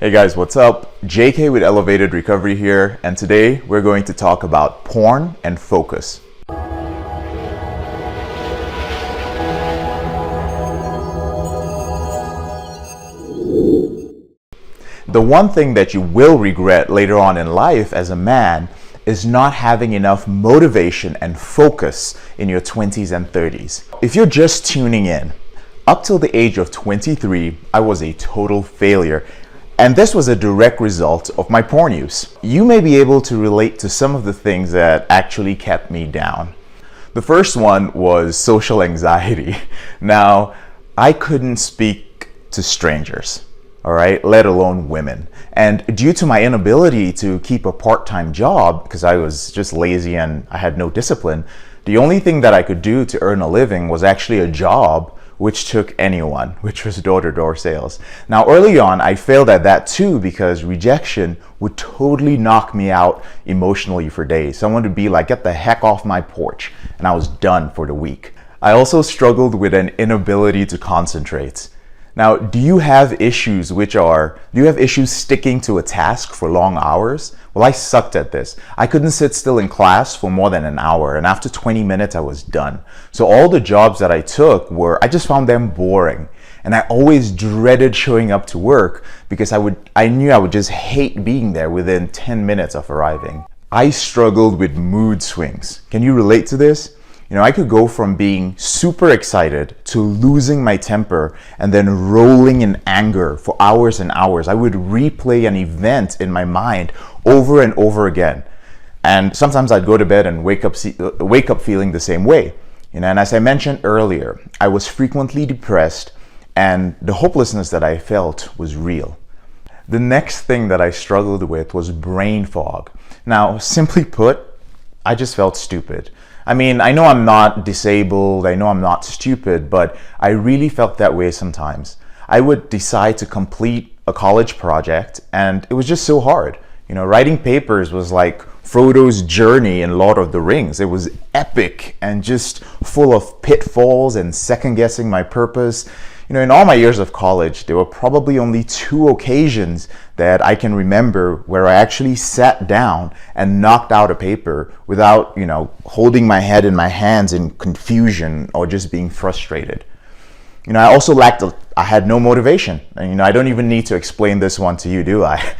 Hey guys, what's up? JK with Elevated Recovery here, and today we're going to talk about porn and focus. The one thing that you will regret later on in life as a man is not having enough motivation and focus in your 20s and 30s. If you're just tuning in, up till the age of 23, I was a total failure. And this was a direct result of my porn use. You may be able to relate to some of the things that actually kept me down. The first one was social anxiety. Now, I couldn't speak to strangers, all right, let alone women. And due to my inability to keep a part-time job, because I was just lazy and I had no discipline, the only thing that I could do to earn a living was actually a job which took anyone, which was door-to-door sales. Now, early on, I failed at that too because rejection would totally knock me out emotionally for days. Someone would be like, get the heck off my porch, and I was done for the week. I also struggled with an inability to concentrate. Now, do you have issues sticking to a task for long hours? Well, I sucked at this. I couldn't sit still in class for more than an hour, and after 20 minutes, I was done. So all the jobs that I took I just found them boring. And I always dreaded showing up to work because I knew I would just hate being there within 10 minutes of arriving. I struggled with mood swings. Can you relate to this? I could go from being super excited to losing my temper and then rolling in anger for hours and hours. I would replay an event in my mind over and over again. And sometimes I'd go to bed and wake up feeling the same way. And as I mentioned earlier, I was frequently depressed and the hopelessness that I felt was real. The next thing that I struggled with was brain fog. Now, simply put, I just felt stupid. I mean, I know I'm not disabled, I know I'm not stupid, but I really felt that way sometimes. I would decide to complete a college project and it was just so hard. Writing papers was like Frodo's journey in Lord of the Rings. It was epic and just full of pitfalls and second guessing my purpose. In all my years of college, there were probably only 2 occasions that I can remember where I actually sat down and knocked out a paper without, holding my head in my hands in confusion or just being frustrated. I also I had no motivation. And, I don't even need to explain this one to you, do I?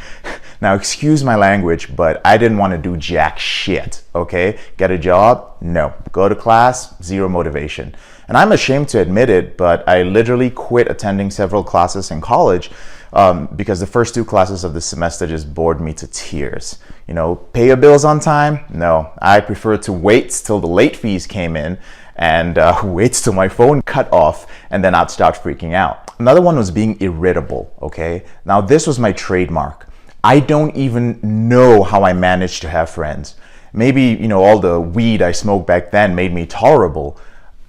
Now, excuse my language, but I didn't want to do jack shit, okay? Get a job? No. Go to class? Zero motivation. And I'm ashamed to admit it, but I literally quit attending several classes in college because the first 2 classes of the semester just bored me to tears. Pay your bills on time? No. I prefer to wait till the late fees came in and wait till my phone cut off, and then I'd start freaking out. Another one was being irritable, okay? Now, this was my trademark. I don't even know how I managed to have friends. Maybe, all the weed I smoked back then made me tolerable.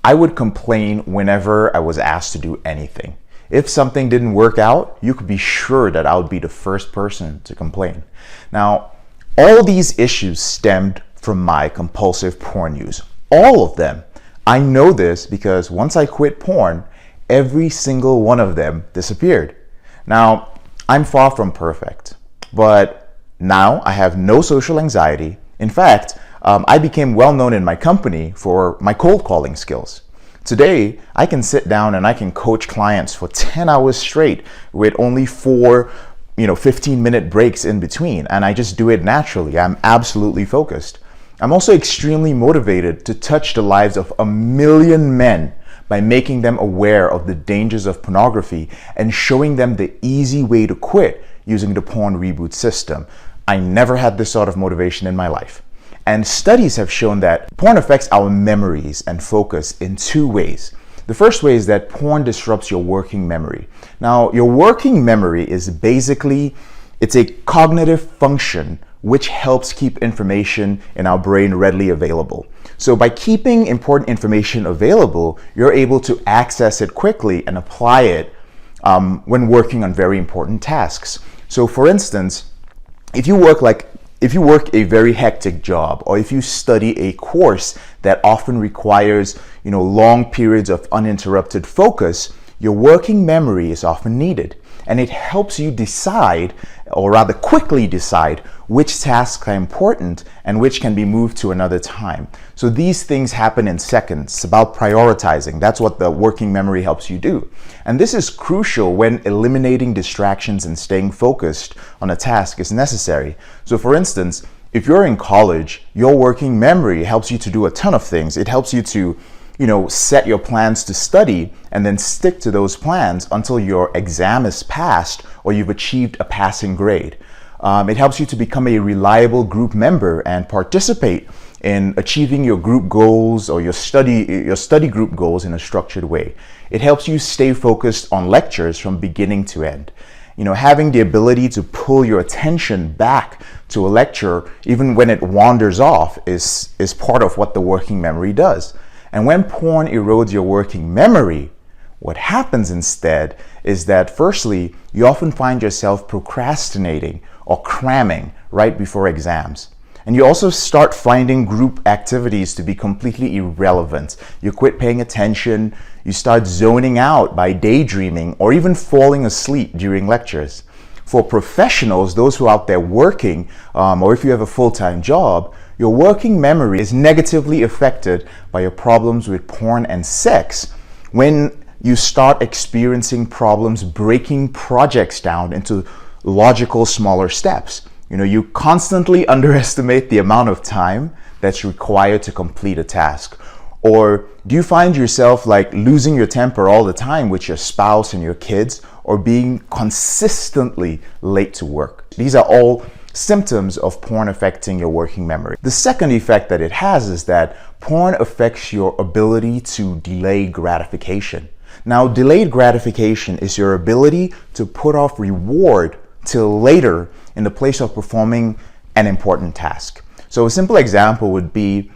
I would complain whenever I was asked to do anything. If something didn't work out, you could be sure that I would be the first person to complain. Now, all these issues stemmed from my compulsive porn use. All of them. I know this because once I quit porn, every single one of them disappeared. Now, I'm far from perfect, but now I have no social anxiety. In fact, I became well known in my company for my cold calling skills. Today, I can sit down and I can coach clients for 10 hours straight with only 4, 15-minute breaks in between. And I just do it naturally. I'm absolutely focused. I'm also extremely motivated to touch the lives of 1 million men by making them aware of the dangers of pornography and showing them the easy way to quit using the porn reboot system. I never had this sort of motivation in my life. And studies have shown that porn affects our memories and focus in 2 ways. The first way is that porn disrupts your working memory. Now, your working memory is basically, it's a cognitive function which helps keep information in our brain readily available. So by keeping important information available, you're able to access it quickly and apply it when working on very important tasks. So for instance, if you work a very hectic job, or if you study a course that often requires, long periods of uninterrupted focus, your working memory is often needed. and it helps you decide, or rather quickly decide, which tasks are important and which can be moved to another time. So these things happen in seconds. It's about prioritizing. That's what the working memory helps you do. And this is crucial when eliminating distractions and staying focused on a task is necessary. So for instance, if you're in college, your working memory helps you to do a ton of things. It helps you to set your plans to study and then stick to those plans until your exam is passed or you've achieved a passing grade. It helps you to become a reliable group member and participate in achieving your group goals or your study group goals in a structured way. It helps you stay focused on lectures from beginning to end. Having the ability to pull your attention back to a lecture, even when it wanders off, is part of what the working memory does. And when porn erodes your working memory, what happens instead is that firstly, you often find yourself procrastinating or cramming right before exams. And you also start finding group activities to be completely irrelevant. You quit paying attention, you start zoning out by daydreaming or even falling asleep during lectures. For professionals, those who are out there working, or if you have a full-time job, your working memory is negatively affected by your problems with porn and sex when you start experiencing problems breaking projects down into logical, smaller steps. You constantly underestimate the amount of time that's required to complete a task. Or do you find yourself like losing your temper all the time with your spouse and your kids, or being consistently late to work? These are all symptoms of porn affecting your working memory. The second effect that it has is that porn affects your ability to delay gratification. Now, delayed gratification is your ability to put off reward till later in the place of performing an important task. So a simple example would be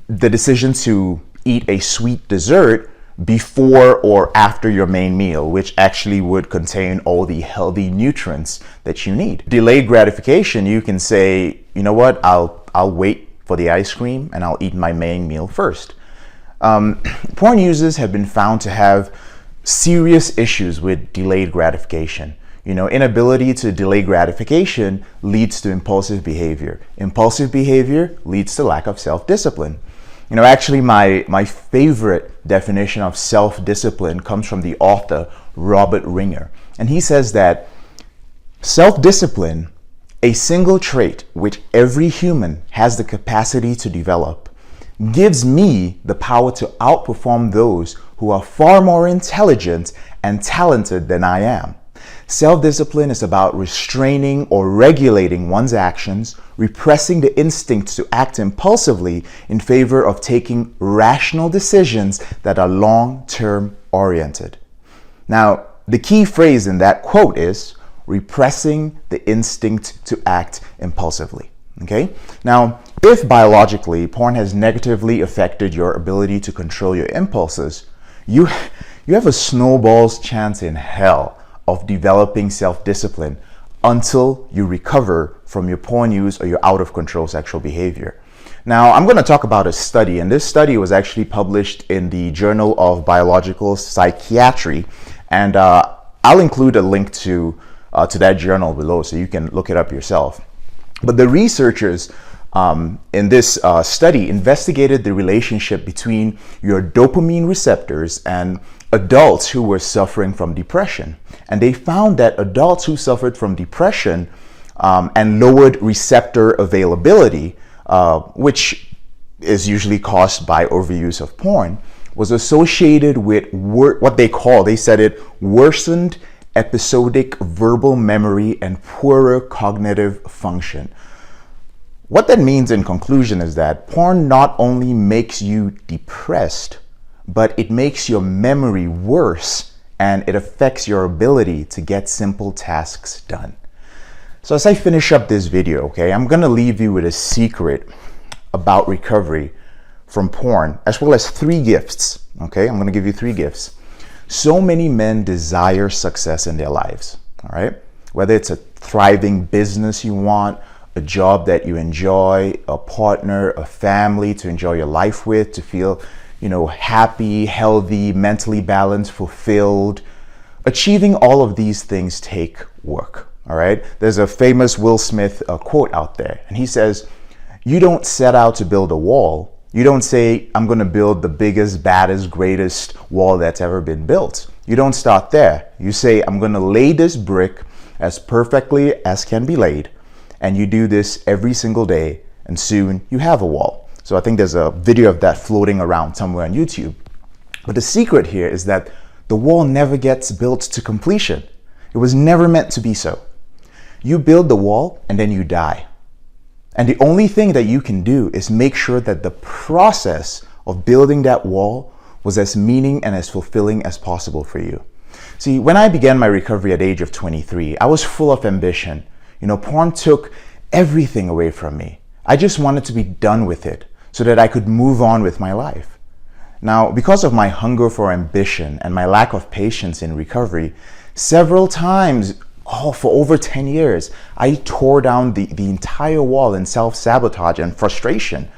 the decision to eat a sweet dessert before or after your main meal, which actually would contain all the healthy nutrients that you need. Delayed gratification, you can say, you know what, I'll wait for the ice cream and I'll eat my main meal first. Porn users have been found to have serious issues with delayed gratification. Inability to delay gratification leads to impulsive behavior. Impulsive behavior leads to lack of self-discipline. Actually, my favorite definition of self-discipline comes from the author Robert Ringer. And he says that self-discipline, a single trait which every human has the capacity to develop, gives me the power to outperform those who are far more intelligent and talented than I am. Self-discipline is about restraining or regulating one's actions, repressing the instinct to act impulsively in favor of taking rational decisions that are long-term oriented. Now, the key phrase in that quote is repressing the instinct to act impulsively. Okay? Now, if biologically porn has negatively affected your ability to control your impulses, you have a snowball's chance in hell of developing self-discipline until you recover from your porn use or your out-of-control sexual behavior. Now, I'm going to talk about a study, and this study was actually published in the Journal of Biological Psychiatry, and I'll include a link to that journal below so you can look it up yourself. But the researchers in this study investigated the relationship between your dopamine receptors and adults who were suffering from depression. And they found that adults who suffered from depression and lowered receptor availability, which is usually caused by overuse of porn, was associated with what they said it worsened episodic verbal memory and poorer cognitive function. What that means in conclusion is that porn not only makes you depressed, but it makes your memory worse, and it affects your ability to get simple tasks done. So as I finish up this video, okay, I'm gonna leave you with a secret about recovery from porn, as well as 3 gifts, okay? I'm gonna give you 3 gifts. So many men desire success in their lives, all right? Whether it's a thriving business you want, a job that you enjoy, a partner, a family to enjoy your life with, to feel happy, healthy, mentally balanced, fulfilled, Achieving all of these things take work, all right? There's a famous Will Smith quote out there, and he says, you don't set out to build a wall. You don't say, I'm gonna build the biggest, baddest, greatest wall that's ever been built. You don't start there. You say, I'm gonna lay this brick as perfectly as can be laid, and you do this every single day, and soon you have a wall. So I think there's a video of that floating around somewhere on YouTube. But the secret here is that the wall never gets built to completion. It was never meant to be so. You build the wall and then you die. And the only thing that you can do is make sure that the process of building that wall was as meaning and as fulfilling as possible for you. See, when I began my recovery at the age of 23, I was full of ambition. Porn took everything away from me. I just wanted to be done with it so that I could move on with my life. Now, because of my hunger for ambition and my lack of patience in recovery, several times, for over 10 years, I tore down the entire wall in self-sabotage and frustration.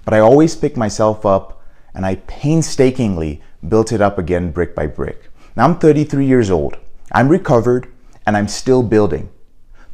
But I always picked myself up and I painstakingly built it up again brick by brick. Now I'm 33 years old. I'm recovered and I'm still building.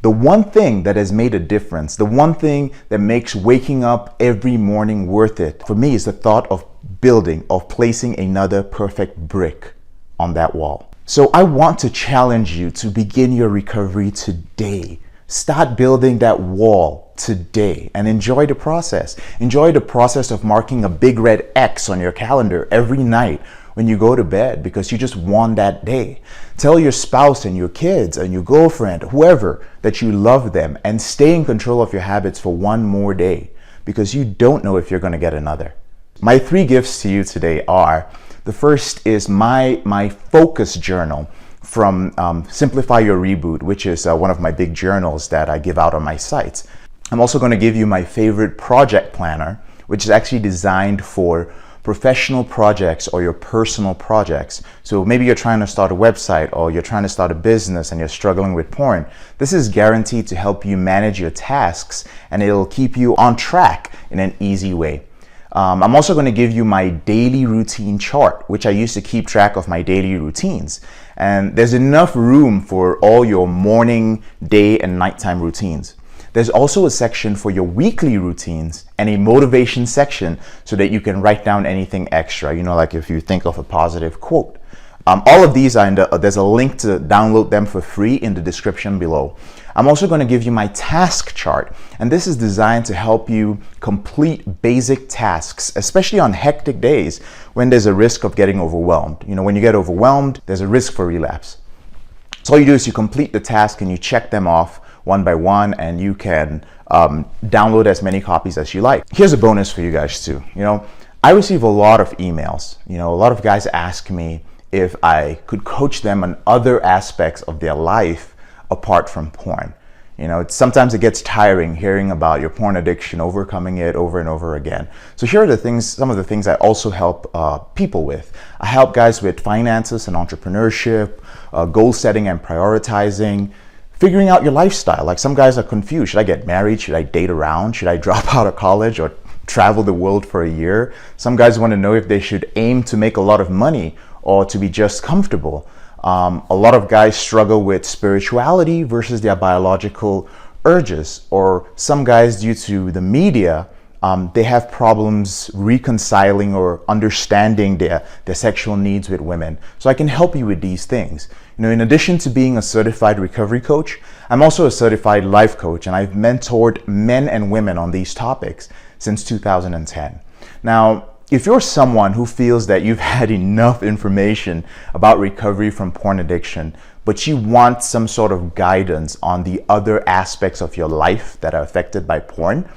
The one thing that has made a difference, the one thing that makes waking up every morning worth it for me is the thought of building, of placing another perfect brick on that wall. So I want to challenge you to begin your recovery today. Start building that wall today and enjoy the process. Enjoy the process of marking a big red X on your calendar every night when you go to bed because you just won that day. Tell your spouse and your kids and your girlfriend, whoever, that you love them and stay in control of your habits for one more day because you don't know if you're going to get another. My 3 gifts to you today are, the first is my focus journal from Simplify Your Reboot, which is one of my big journals that I give out on my site. I'm also going to give you my favorite project planner, which is actually designed for professional projects or your personal projects. So maybe you're trying to start a website or you're trying to start a business and you're struggling with porn. This is guaranteed to help you manage your tasks and it'll keep you on track in an easy way. I'm also going to give you my daily routine chart, which I use to keep track of my daily routines. And there's enough room for all your morning, day, and nighttime routines. There's also a section for your weekly routines and a motivation section so that you can write down anything extra, like if you think of a positive quote. All of these are there's a link to download them for free in the description below. I'm also going to give you my task chart, and this is designed to help you complete basic tasks, especially on hectic days when there's a risk of getting overwhelmed. When you get overwhelmed, there's a risk for relapse. So all you do is you complete the task and you check them off one by one, and you can download as many copies as you like. Here's a bonus for you guys too. I receive a lot of emails. A lot of guys ask me if I could coach them on other aspects of their life apart from porn. Sometimes it gets tiring hearing about your porn addiction, overcoming it over and over again. So here are some of the things I also help people with. I help guys with finances and entrepreneurship, goal setting and prioritizing, figuring out your lifestyle. Like some guys are confused. Should I get married? Should I date around? Should I drop out of college or travel the world for a year? Some guys want to know if they should aim to make a lot of money or to be just comfortable. A lot of guys struggle with spirituality versus their biological urges, or some guys, due to the media, they have problems reconciling or understanding their sexual needs with women. So I can help you with these things. In addition to being a certified recovery coach, I'm also a certified life coach, and I've mentored men and women on these topics since 2010. Now, if you're someone who feels that you've had enough information about recovery from porn addiction, but you want some sort of guidance on the other aspects of your life that are affected by porn,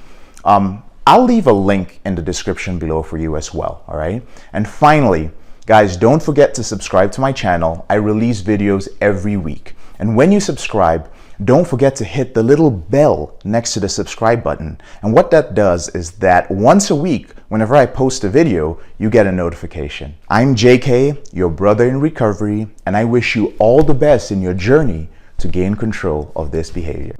I'll leave a link in the description below for you as well, all right? And finally, guys, don't forget to subscribe to my channel. I release videos every week. And when you subscribe, don't forget to hit the little bell next to the subscribe button. And what that does is that once a week, whenever I post a video, you get a notification. I'm JK, your brother in recovery, and I wish you all the best in your journey to gain control of this behavior.